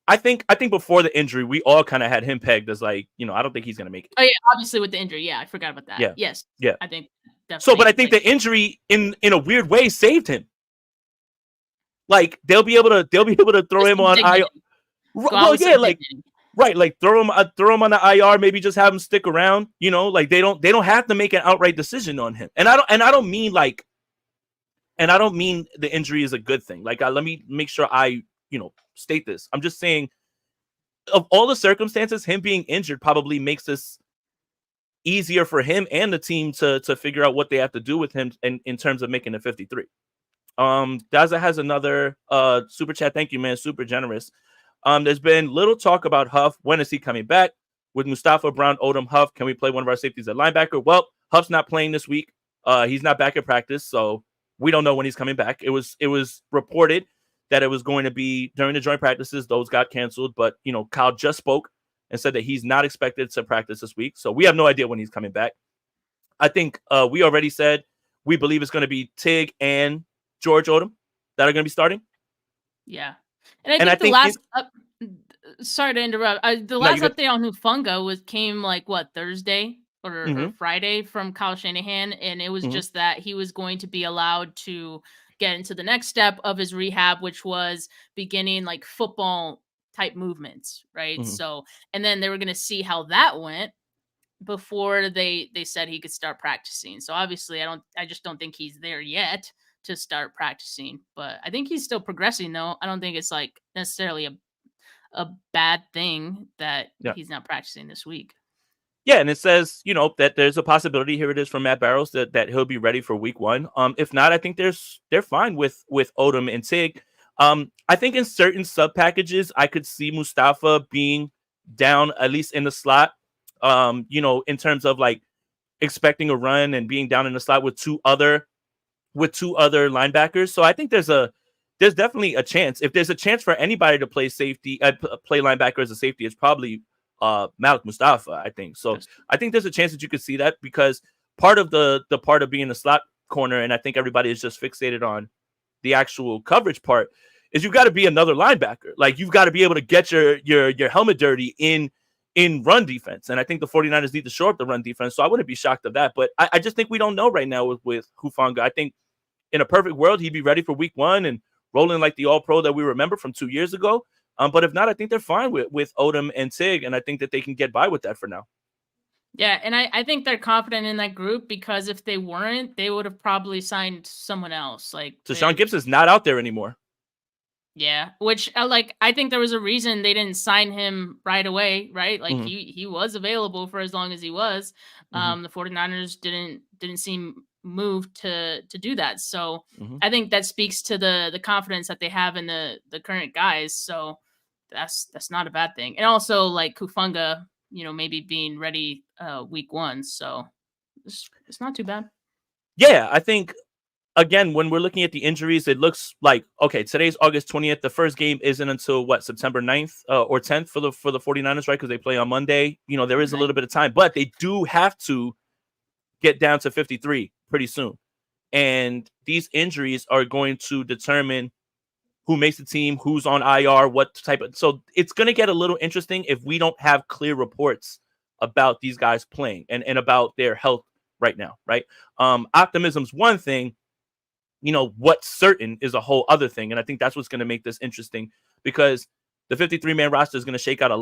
I think before the injury, we all kind of had him pegged as I don't think he's going to make it. Oh yeah, obviously with the injury, yeah, I forgot about that. Yeah, yes, yeah, I think definitely. So, but I think the injury in a weird way saved him. Like they'll be able to throw him on IR. Well, yeah, right, throw him on the IR. Maybe just have him stick around. They don't have to make an outright decision on him. And I don't mean the injury is a good thing. Let me make sure I state this. I'm just saying, of all the circumstances, him being injured probably makes this easier for him and the team to figure out what they have to do with him in terms of making the 53. Daza has another super chat. Thank you, man. Super generous. There's been little talk about Huff. When is he coming back? With Mustafa, Brown, Odom, Huff, can we play one of our safeties at linebacker? Well, Huff's not playing this week. He's not back at practice, so we don't know when he's coming back. It was reported that it was going to be during the joint practices. Those got canceled, but Kyle just spoke and said that he's not expected to practice this week. So we have no idea when he's coming back. I think we already said we believe it's going to be Tig and George Odom that are going to be starting. Yeah. And I think the last sorry to interrupt. The last update on Hufanga came Thursday or Friday from Kyle Shanahan, and it was just that he was going to be allowed to get into the next step of his rehab, which was beginning football type movements, right? So, and then they were going to see how that went before they said he could start practicing. So obviously I just don't think he's there yet to start practicing, but I think he's still progressing though. I don't think it's necessarily a bad thing that he's not practicing this week. Yeah, and it says, that there's a possibility, here it is from Matt Barrows, that he'll be ready for week 1. If not, I think they're fine with Odom and Tig. I think in certain sub packages, I could see Mustafa being down at least in the slot. In terms of expecting a run and being down in the slot with two other linebackers. So I think there's definitely a chance. If there's a chance for anybody to play safety, play linebacker as a safety, it's probably Malik Mustafa, I think. So I think there's a chance that you could see that, because part of the part of being a slot corner, and I think everybody is just fixated on the actual coverage part, is you've got to be another linebacker. You've got to be able to get your helmet dirty in in run defense. And I think the 49ers need to shore up the run defense. So I wouldn't be shocked of that. But I just think we don't know right now with Hufanga. I think in a perfect world, he'd be ready for week 1 and rolling like the all-pro that we remember from 2 years ago. But if not, I think they're fine with Odom and Tig. And I think that they can get by with that for now. Yeah, and I think they're confident in that group, because if they weren't, they would have probably signed someone else. Like Deshaun Gibson's not out there anymore. Yeah, which I think there was a reason they didn't sign him right away, right? Like he was available for as long as he was. The 49ers didn't seem moved to do that. So I think that speaks to the confidence that they have in the current guys. So that's not a bad thing. And also like Hufanga, maybe being ready week 1. So it's not too bad. Yeah, I think again, when we're looking at the injuries, it looks like, okay, today's August 20th. The first game isn't until September 9th or 10th for the 49ers, right? Because they play on Monday. There is a little bit of time, but they do have to get down to 53 pretty soon. And these injuries are going to determine who makes the team, who's on IR, what type of. So it's going to get a little interesting if we don't have clear reports about these guys playing and about their health right now, right? Optimism's one thing. What's certain is a whole other thing. And I think that's what's going to make this interesting, because the 53-man roster is going to shake out a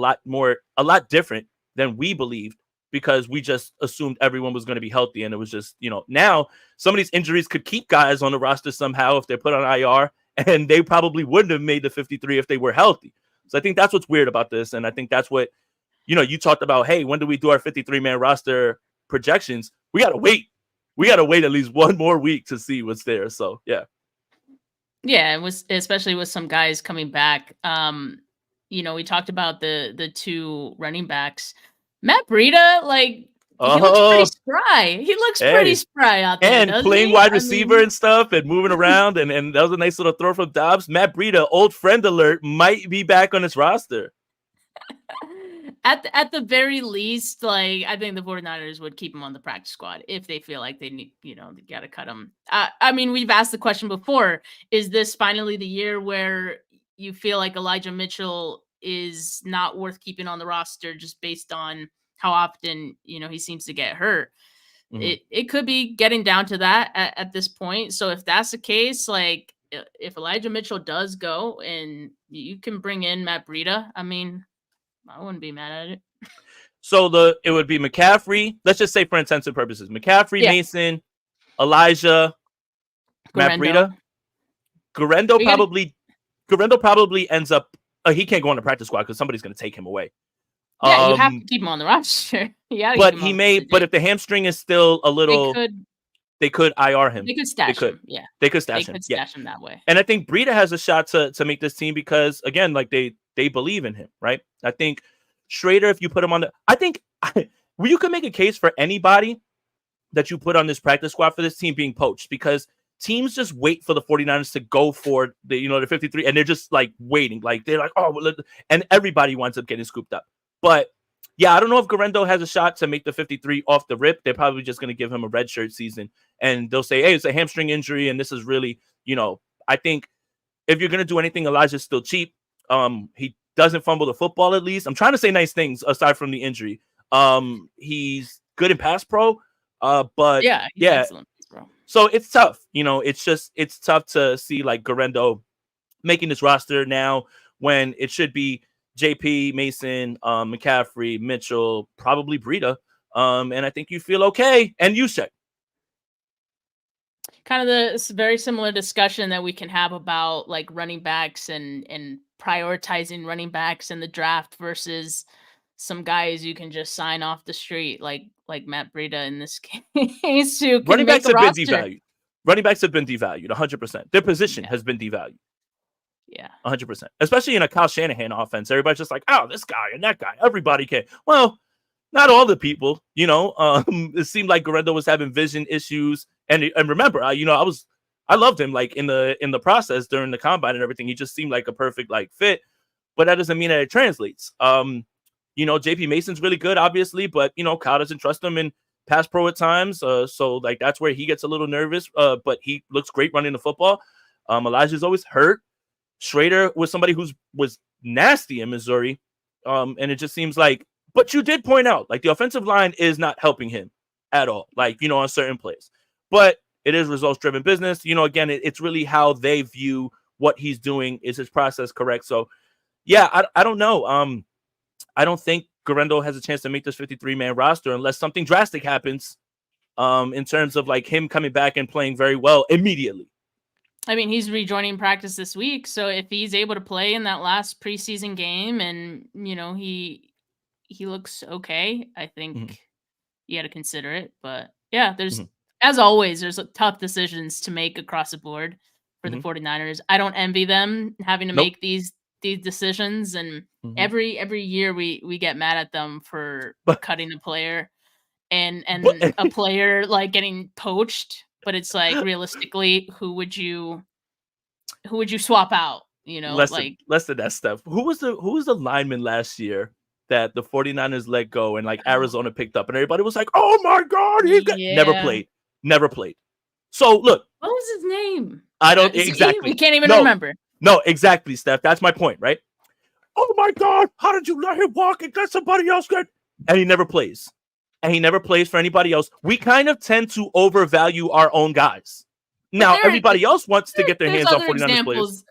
lot different than we believed, because we just assumed everyone was going to be healthy. And it was just, now some of these injuries could keep guys on the roster somehow if they're put on IR, and they probably wouldn't have made the 53 if they were healthy. So I think that's what's weird about this. And I think that's what, you talked about, hey, when do we do our 53-man roster projections? We got to wait. We got to wait at least one more week to see what's there. So, yeah. Yeah, it was, especially with some guys coming back. We talked about the 2 running backs. Matt Breida, he looks pretty spry. He looks pretty spry out there. And playing wide receiver and stuff and moving around. And that was a nice little throw from Dobbs. Matt Breida, old friend alert, might be back on his roster. At the very least, I think the 49ers would keep him on the practice squad if they feel like they need, they got to cut him. We've asked the question before, is this finally the year where you feel like Elijah Mitchell is not worth keeping on the roster just based on how often, he seems to get hurt? It could be getting down to that at this point. So if that's the case, if Elijah Mitchell does go and you can bring in Matt Breida, I wouldn't be mad at it. So it would be McCaffrey. Let's just say for intensive purposes, McCaffrey, Mason, Elijah, Matt Breida. Guerendo probably ends up. He can't go on the practice squad because somebody's going to take him away. Yeah, you have to keep him on the roster. But he may. But if the hamstring is still a little, they could IR him. They could stash him. Yeah, they could stash him. They could stash him that way. And I think Breida has a shot to make this team because, again, they believe in him, right? I think Schrader, if you put him on I think you could make a case for anybody that you put on this practice squad for this team being poached, because teams just wait for the 49ers to go for the 53, and they're just waiting. They're like, oh, well, and everybody winds up getting scooped up. But yeah, I don't know if Guerendo has a shot to make the 53 off the rip. They're probably just going to give him a redshirt season, and they'll say, hey, it's a hamstring injury, and this is really, I think if you're going to do anything, Elijah's still cheap. He doesn't fumble the football, at least. I'm trying to say nice things aside from the injury. He's good in pass pro, but yeah. Excellent, bro. So it's tough. It's tough to see Guerendo making this roster now when it should be JP, Mason, McCaffrey, Mitchell, probably Breida. And I think you feel okay. And you said kind of the very similar discussion that we can have about running backs and prioritizing running backs in the draft versus some guys you can just sign off the street, like Matt Breida in this case. Running backs have been devalued. Running backs have been devalued 100%. Their position has been devalued. Yeah, 100%. Especially in a Kyle Shanahan offense, everybody's just like, oh, this guy and that guy. Everybody can. Well, not all the people. It seemed like Guerendo was having vision issues, and remember, I loved him in the process during the combine and everything. He just seemed like a perfect fit, but that doesn't mean that it translates. JP Mason's really good, obviously, but Kyle doesn't trust him in pass pro at times. So that's where he gets a little nervous. But he looks great running the football. Elijah's always hurt. Schrader was somebody was nasty in Missouri. And it just seems like, But you did point out, like, the offensive line is not helping him at all, like, on certain plays. But it is results-driven business. Again, it's really how they view what he's doing. Is his process correct? So, yeah, I don't know. I don't think Guerrero has a chance to make this 53-man roster unless something drastic happens in terms of, like, him coming back and playing very well immediately. I mean, he's rejoining practice this week, so if he's able to play in that last preseason game and, he looks okay, I think you got to consider it. But, yeah, there's as always, there's tough decisions to make across the board for the 49ers. I don't envy them having to make these decisions, and every year we get mad at them for cutting a player and a player like getting poached. But it's like, realistically, who would you swap out? Less than that stuff. Who was the lineman last year that the 49ers let go and, like, Arizona picked up and everybody was like, oh my God, never played. So look, what was his name? I don't exactly. We can't even remember. No, exactly, Steph. That's my point, right? Oh my God, how did you let him walk and let somebody else get? And he never plays. And he never plays for anybody else. We kind of tend to overvalue our own guys. Now, everybody else wants to get their hands on 49ers players.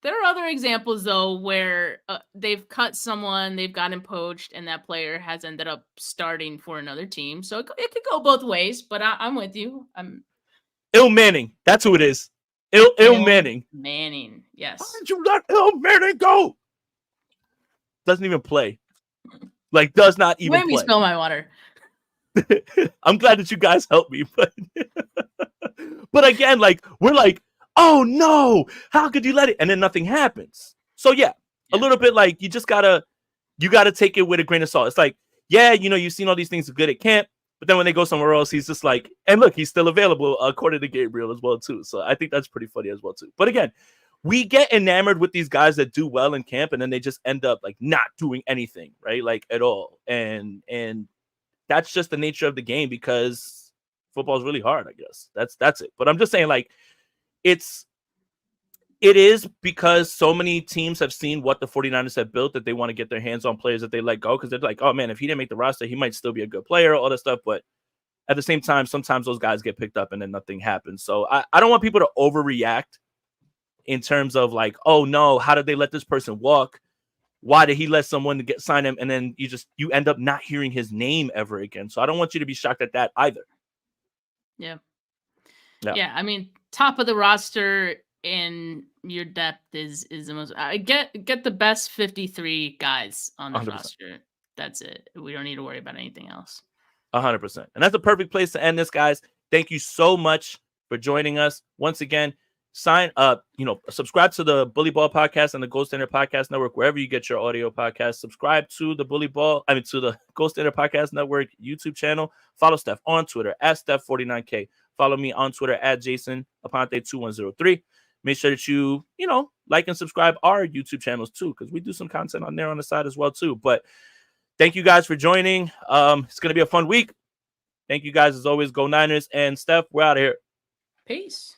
There are other examples, though, where they've cut someone, they've gotten poached, and that player has ended up starting for another team. So it could go both ways, but I'm with you. Il Manning. That's who it is. Il Manning. Manning, yes. How did you let Il Manning go? Doesn't even play. Like, does not even play. Made me spill my water. I'm glad that you guys helped me, but again, like, we're like, oh no, how could you let it? And then nothing happens. So yeah, a little bit like you gotta take it with a grain of salt. It's like, yeah, you've seen all these things good at camp, but then when they go somewhere else, he's just like, and look, he's still available according to Gabriel as well too. So I think that's pretty funny as well too. But again, we get enamored with these guys that do well in camp, and then they just end up like not doing anything, right? Like, at all. And that's just the nature of the game because football is really hard, I guess. That's it. But I'm just saying, like, it is because so many teams have seen what the 49ers have built that they want to get their hands on players that they let go because they're like, oh man, if he didn't make the roster, he might still be a good player, all that stuff. But at the same time, sometimes those guys get picked up and then nothing happens. So I don't want people to overreact in terms of like, oh no, how did they let this person walk? Why did he let someone to sign him? And then you end up not hearing his name ever again. So I don't want you to be shocked at that either. Yeah. I mean, top of the roster in your depth is the most. Get the best 53 guys on the 100%. Roster. That's it. We don't need to worry about anything else. 100%. And that's a perfect place to end this, guys. Thank you so much for joining us once again. Sign up, subscribe to the Bully Ball Podcast and the Gold Standard Podcast Network, wherever you get your audio podcast. Subscribe to the to the Gold Standard Podcast Network YouTube channel. Follow Steph on Twitter at Steph49K. Follow me on Twitter at Jason Aponte2103. Make sure that you, like and subscribe our YouTube channels too, because we do some content on there on the side as well too. But thank you guys for joining. It's going to be a fun week. Thank you guys as always. Go Niners. And Steph, we're out of here. Peace.